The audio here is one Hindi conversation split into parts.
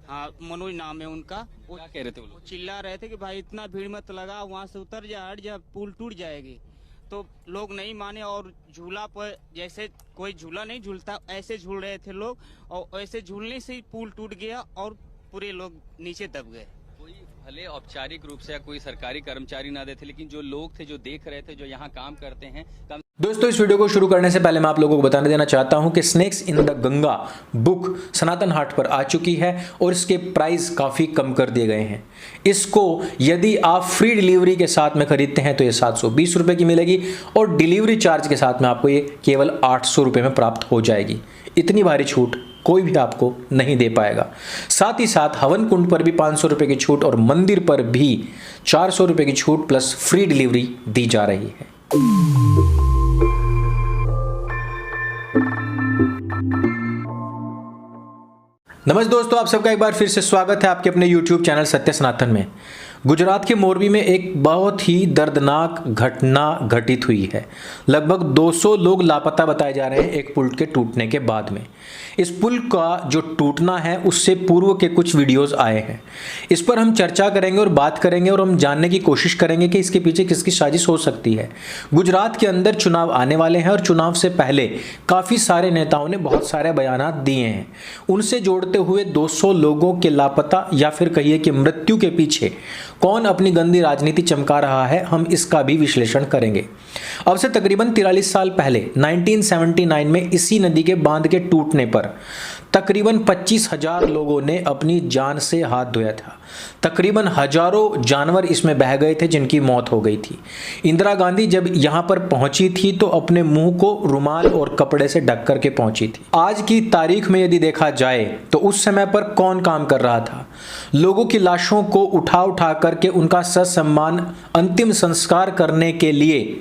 हाँ, मनोज नाम है उनका। वो क्या कह रहे थे वो लोग? चिल्ला रहे थे कि भाई इतना भीड़ मत लगा, वहाँ से उतर जा, हट जा, पुल टूट जाएगी। तो लोग नहीं माने और झूला पर जैसे कोई झूला नहीं झूलता ऐसे झूल रहे थे लोग, और ऐसे झूलने से ही पुल टूट गया और पूरे लोग नीचे दब गए। कोई भले औपचारिक रूप से या कोई सरकारी कर्मचारी ना देते, लेकिन जो लोग थे, जो देख रहे थे, जो यहाँ काम करते हैं। दोस्तों, इस वीडियो को शुरू करने से पहले मैं आप लोगों को बताने देना चाहता हूं कि snakes in the Ganga book सनातन हाट पर आ चुकी है और इसके प्राइस काफ़ी कम कर दिए गए हैं। इसको यदि आप फ्री डिलीवरी के साथ में खरीदते हैं तो ये 720 रुपये की मिलेगी और डिलीवरी चार्ज के साथ में आपको ये केवल 800 रुपये में प्राप्त हो जाएगी। इतनी भारी छूट कोई भी आपको नहीं दे पाएगा। साथ ही साथ हवन कुंड पर भी 500 रुपये की छूट और मंदिर पर भी 400 रुपये की छूट प्लस फ्री डिलीवरी दी जा रही है। नमस्ते दोस्तों, आप सबका एक बार फिर से स्वागत है आपके अपने YouTube चैनल सत्य सनातन में। गुजरात के मोरबी में एक बहुत ही दर्दनाक घटना घटित हुई है। लगभग 200 लोग लापता बताए जा रहे हैं एक पुल के टूटने के बाद में। इस पुल का जो टूटना है उससे पूर्व के कुछ वीडियोस आए हैं। इस पर हम चर्चा करेंगे और बात करेंगे और हम जानने की कोशिश करेंगे कि इसके पीछे किसकी साजिश हो सकती है। गुजरात के अंदर चुनाव आने वाले हैं और चुनाव से पहले काफ़ी सारे नेताओं ने बहुत सारे बयानात दिए हैं। उनसे जोड़ते हुए 200 लोगों के लापता या फिर कहिए कि मृत्यु के पीछे कौन अपनी गंदी राजनीति चमका रहा है, हम इसका भी विश्लेषण करेंगे। अब से तकरीबन 43 साल पहले 1979 में इसी नदी के बांध के टूटने पर तकरीबन 25,000 लोगों ने अपनी जान से हाथ धोया था। तकरीबन हजारों जानवर इसमें बह गए थे जिनकी मौत हो गई थी। इंदिरा गांधी जब यहाँ पर पहुंची थी तो अपने मुंह को रुमाल और कपड़े से ढक करके पहुंची थी। आज की तारीख में यदि देखा जाए तो उस समय पर कौन काम कर रहा था? लोगों की लाशों को उठा करके उनका ससम्मान अंतिम संस्कार करने के लिए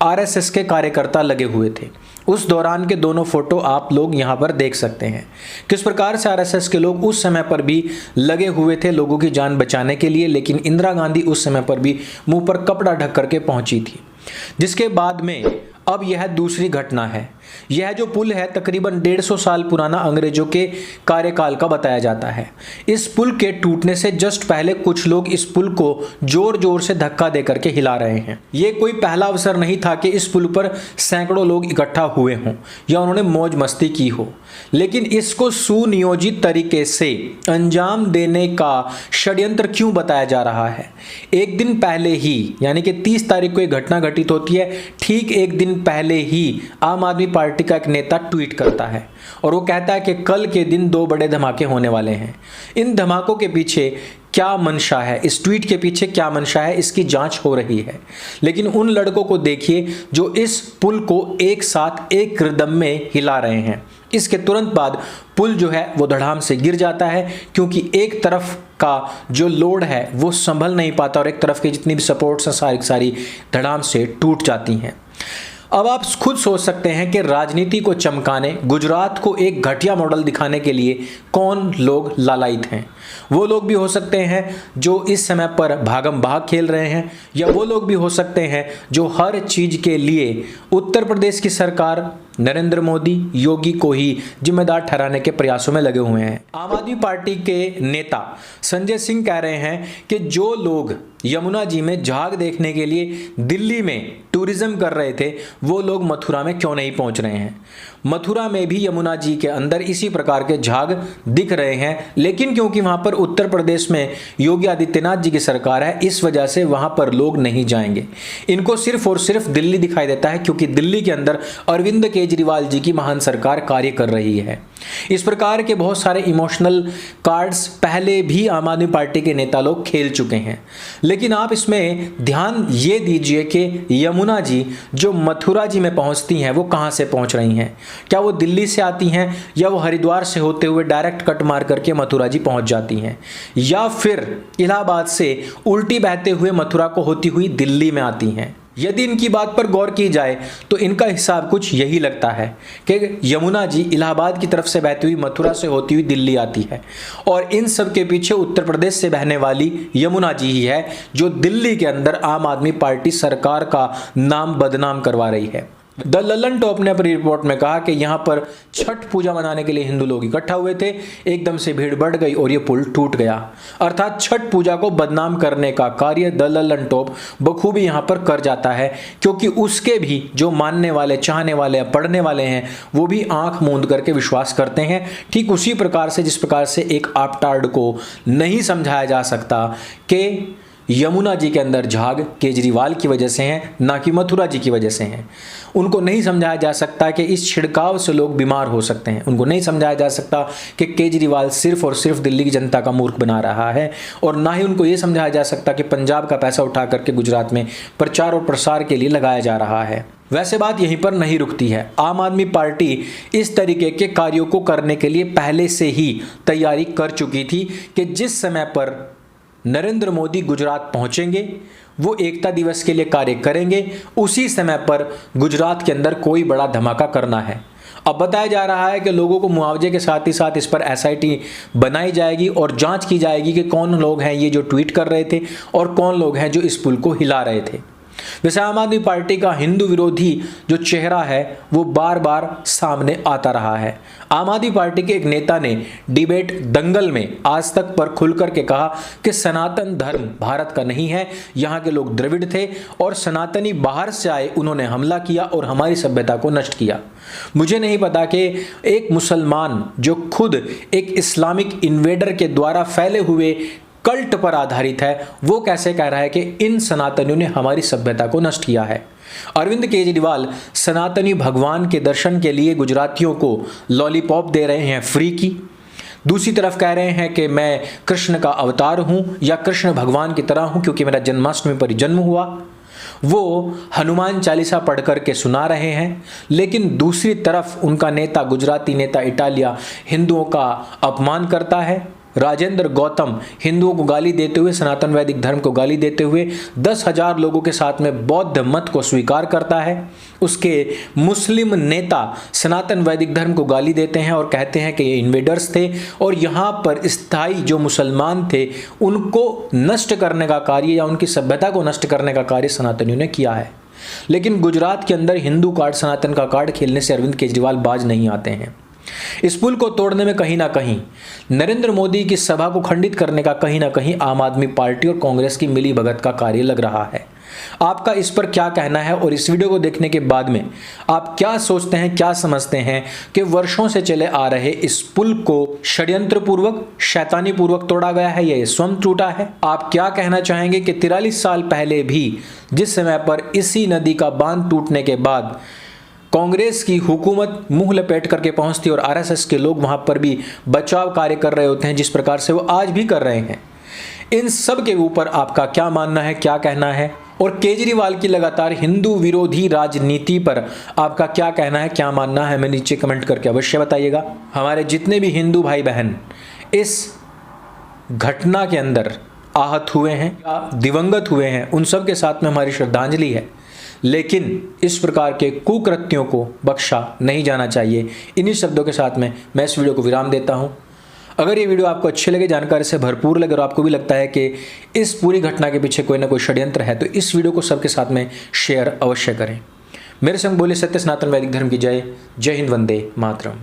आरएसएस के कार्यकर्ता लगे हुए थे। उस दौरान के दोनों फोटो आप लोग यहाँ पर देख सकते हैं किस प्रकार से आरएसएस के लोग उस समय पर भी लगे हुए थे लोगों की जान बचाने के लिए, लेकिन इंदिरा गांधी उस समय पर भी मुंह पर कपड़ा ढक करके पहुंची थी। जिसके बाद में अब यह दूसरी घटना है। यह जो पुल है तकरीबन 150 साल पुराना अंग्रेजों के कार्यकाल का बताया जाता है। इस पुल के टूटने से जस्ट पहले कुछ लोग इस पुल को जोर जोर से धक्का दे करके हिला रहे हैं। ये कोई पहला अवसर नहीं था कि इस पुल पर सैकड़ों लोग इकट्ठा हुए हों या उन्होंने मौज मस्ती की हो, लेकिन इसको सुनियोजित तरीके से अंजाम देने का षड्यंत्र क्यों बताया जा रहा है? एक दिन पहले ही यानी कि 30 तारीख को एक घटना घटित होती है। ठीक एक दिन पहले ही आम आदमी पार्टी का एक नेता ट्वीट करता है और वो कहता है कि कल के दिन 2 बड़े धमाके होने वाले हैं। इन धमाकों के पीछे क्या मंशा है, इस ट्वीट के पीछे क्या मंशा है, इसकी जांच हो रही है। लेकिन उन लड़कों को देखिए जो इस पुल को एक साथ एक रिदम में हिला रहे हैं। इसके तुरंत बाद पुल जो है वो धड़ाम से गिर जाता है क्योंकि एक तरफ का जो लोड है वो संभल नहीं पाता और एक तरफ की जितनी भी सपोर्ट्स हैं सारी धड़ाम से टूट जाती हैं। अब आप खुद सोच सकते हैं कि राजनीति को चमकाने, गुजरात को एक घटिया मॉडल दिखाने के लिए कौन लोग लालायित हैं। वो लोग भी हो सकते हैं जो इस समय पर भागम भाग खेल रहे हैं, या वो लोग भी हो सकते हैं जो हर चीज़ के लिए उत्तर प्रदेश की सरकार, नरेंद्र मोदी, योगी को ही जिम्मेदार ठहराने के प्रयासों में लगे हुए हैं। आम आदमी पार्टी के नेता संजय सिंह कह रहे हैं कि जो लोग यमुना जी में झाग देखने के लिए दिल्ली में टूरिज्म कर रहे थे वो लोग मथुरा में क्यों नहीं पहुंच रहे हैं। मथुरा में भी यमुना जी के अंदर इसी प्रकार के झाग दिख रहे हैं, लेकिन क्योंकि वहां पर उत्तर प्रदेश में योगी आदित्यनाथ जी की सरकार है, इस वजह से वहां पर लोग नहीं जाएंगे। इनको सिर्फ और सिर्फ दिल्ली दिखाई देता है क्योंकि दिल्ली के अंदर अरविंद केजरीवाल जी की महान सरकार कार्य कर रही है। इस प्रकार के बहुत सारे इमोशनल कार्ड्स पहले भी आम आदमी पार्टी के नेता लोग खेल चुके हैं। लेकिन आप इसमें ध्यान ये दीजिए कि यमुना जी जो मथुरा जी में पहुंचती हैं वो कहां से पहुंच रही हैं। क्या वो दिल्ली से आती हैं या वो हरिद्वार से होते हुए डायरेक्ट कट मार करके मथुरा जी पहुंच जाती हैं, या फिर इलाहाबाद से उल्टी बहते हुए मथुरा को होती हुई दिल्ली में आती हैं। यदि इनकी बात पर गौर की जाए तो इनका हिसाब कुछ यही लगता है कि यमुना जी इलाहाबाद की तरफ से बहती हुई मथुरा से होती हुई दिल्ली आती है और इन सब के पीछे उत्तर प्रदेश से बहने वाली यमुना जी ही है जो दिल्ली के अंदर आम आदमी पार्टी सरकार का नाम बदनाम करवा रही है। द ललन टॉप ने अपनी रिपोर्ट में कहा कि यहाँ पर छठ पूजा मनाने के लिए हिंदू लोग इकट्ठा हुए थे, एकदम से भीड़ बढ़ गई और ये पुल टूट गया। अर्थात छठ पूजा को बदनाम करने का कार्य द ललन टॉप बखूबी यहाँ पर कर जाता है, क्योंकि उसके भी जो मानने वाले, चाहने वाले, पढ़ने वाले हैं वो भी आंख मूंद करके विश्वास करते हैं। ठीक उसी प्रकार से जिस प्रकार से एक आपटार्ड को नहीं समझाया जा सकता कि यमुना जी के अंदर झाग केजरीवाल की वजह से हैं, ना कि मथुरा जी की वजह से हैं। उनको नहीं समझाया जा सकता कि इस छिड़काव से लोग बीमार हो सकते हैं। उनको नहीं समझाया जा सकता कि केजरीवाल सिर्फ और सिर्फ दिल्ली की जनता का मूर्ख बना रहा है, और ना ही उनको ये समझाया जा सकता कि पंजाब का पैसा उठा करके गुजरात में प्रचार और प्रसार के लिए लगाया जा रहा है। वैसे बात यहीं पर नहीं रुकती है। आम आदमी पार्टी इस तरीके के कार्यों को करने के लिए पहले से ही तैयारी कर चुकी थी कि जिस समय पर नरेंद्र मोदी गुजरात पहुंचेंगे, वो एकता दिवस के लिए कार्य करेंगे, उसी समय पर गुजरात के अंदर कोई बड़ा धमाका करना है। अब बताया जा रहा है कि लोगों को मुआवजे के साथ ही साथ इस पर एसआईटी बनाई जाएगी और जांच की जाएगी कि कौन लोग हैं ये जो ट्वीट कर रहे थे और कौन लोग हैं जो इस पुल को हिला रहे थे। वैसे आम आदमी पार्टी का हिंदू विरोधी जो चेहरा है वो बार बार सामने आता रहा है। आम आदमी पार्टी के एक नेता ने डिबेट दंगल में आज तक पर खुलकर के कहा कि सनातन धर्म भारत का नहीं है, यहाँ के लोग द्रविड़ थे और सनातनी बाहर से आए, उन्होंने हमला किया और हमारी सभ्यता को नष्ट किया। मुझे नहीं पता कि एक मुसलमान जो खुद एक इस्लामिक इन्वेडर के द्वारा फैले हुए कल्ट पर आधारित है, वो कैसे कह रहा है कि इन सनातनियों ने हमारी सभ्यता को नष्ट किया है। अरविंद केजरीवाल सनातनी भगवान के दर्शन के लिए गुजरातियों को लॉलीपॉप दे रहे हैं फ्री की। दूसरी तरफ कह रहे हैं कि मैं कृष्ण का अवतार हूं या कृष्ण भगवान की तरह हूं क्योंकि मेरा जन्माष्टमी पर जन्म हुआ। वो हनुमान चालीसा पढ़ करके सुना रहे हैं, लेकिन दूसरी तरफ उनका नेता, गुजराती नेता इटालिया, हिंदुओं का अपमान करता है। राजेंद्र गौतम हिंदुओं को गाली देते हुए, सनातन वैदिक धर्म को गाली देते हुए 10,000 लोगों के साथ में बौद्ध मत को स्वीकार करता है। उसके मुस्लिम नेता सनातन वैदिक धर्म को गाली देते हैं और कहते हैं कि ये इन्वेडर्स थे और यहाँ पर स्थायी जो मुसलमान थे उनको नष्ट करने का कार्य या उनकी सभ्यता को नष्ट करने का कार्य सनातनियों ने किया है। लेकिन गुजरात के अंदर हिंदू कार्ड, सनातन का कार्ड खेलने से अरविंद केजरीवाल बाज नहीं आते हैं। इस पुल को तोड़ने में कहीं ना कहीं नरेंद्र मोदी की सभा को खंडित करने का कहीं ना कहीं आम आदमी पार्टी और कांग्रेस की मिली भगत का कार्य लग रहा है। आपका इस पर क्या कहना है और इस वीडियो को देखने के बाद में आप क्या सोचते हैं, क्या समझते हैं कि वर्षों से चले आ रहे इस पुल को षड्यंत्र पूर्वक, शैतानी पूर्वक तोड़ा गया है या ये स्वयं टूटा है? आप क्या कहना चाहेंगे कि 43 साल पहले भी जिस समय पर इसी नदी का बांध टूटने के बाद कांग्रेस की हुकूमत मुंह लपेट करके पहुंचती और आरएसएस के लोग वहां पर भी बचाव कार्य कर रहे होते हैं जिस प्रकार से वो आज भी कर रहे हैं, इन सब के ऊपर आपका क्या मानना है, क्या कहना है? और केजरीवाल की लगातार हिंदू विरोधी राजनीति पर आपका क्या कहना है, क्या मानना है? हमें नीचे कमेंट करके अवश्य बताइएगा। हमारे जितने भी हिंदू भाई बहन इस घटना के अंदर आहत हुए हैं या दिवंगत हुए हैं, उन सब के साथ में हमारी श्रद्धांजलि है, लेकिन इस प्रकार के कुकृत्यों को बख्शा नहीं जाना चाहिए। इन्हीं शब्दों के साथ में मैं इस वीडियो को विराम देता हूं। अगर ये वीडियो आपको अच्छे लगे, जानकारी से भरपूर लगे और आपको भी लगता है कि इस पूरी घटना के पीछे कोई ना कोई षड्यंत्र है, तो इस वीडियो को सबके साथ में शेयर अवश्य करें। मेरे संग बोले सत्य सनातन वैदिक धर्म की जय। जय हिंद, वंदे मातरम।